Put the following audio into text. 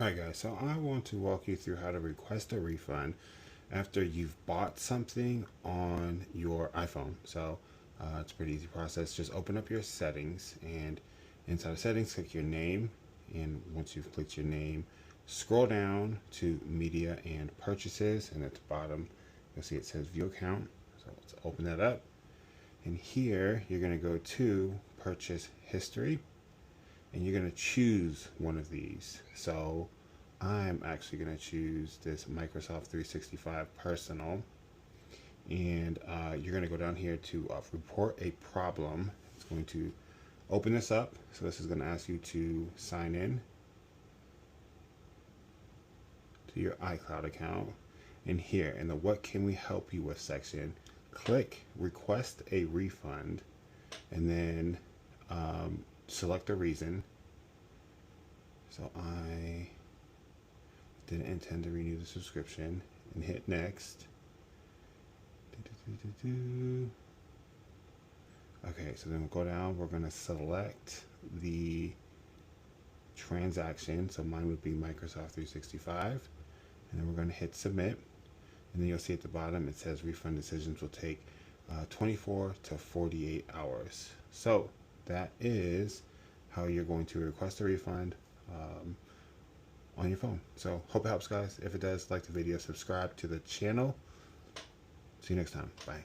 Alright guys, so I want to walk you through how to request a refund after you've bought something on your iPhone. So it's a pretty easy process. Just open up your settings, and inside of settings click your name, and once you've clicked your name, scroll down to media and purchases, and at the bottom you'll see it says view account. So let's open that up, and here you're going to go to purchase history, and you're going to choose one of these. So I'm actually going to choose this Microsoft 365 personal, and you're going to go down here to report a problem. It's going to open this up. So this is going to ask you to sign in to your iCloud account, and here in the what can we help you with section, click request a refund, and then select a reason. So I didn't intend to renew the subscription, and hit next. Okay, so then we'll go down. We're going to select the transaction. So mine would be Microsoft 365, and then we're going to hit submit. And then you'll see at the bottom it says refund decisions will take 24 to 48 hours. So that is how you're going to request a refund on your phone. So hope it helps, guys. If it does, like the video, subscribe to the channel. See you next time. Bye.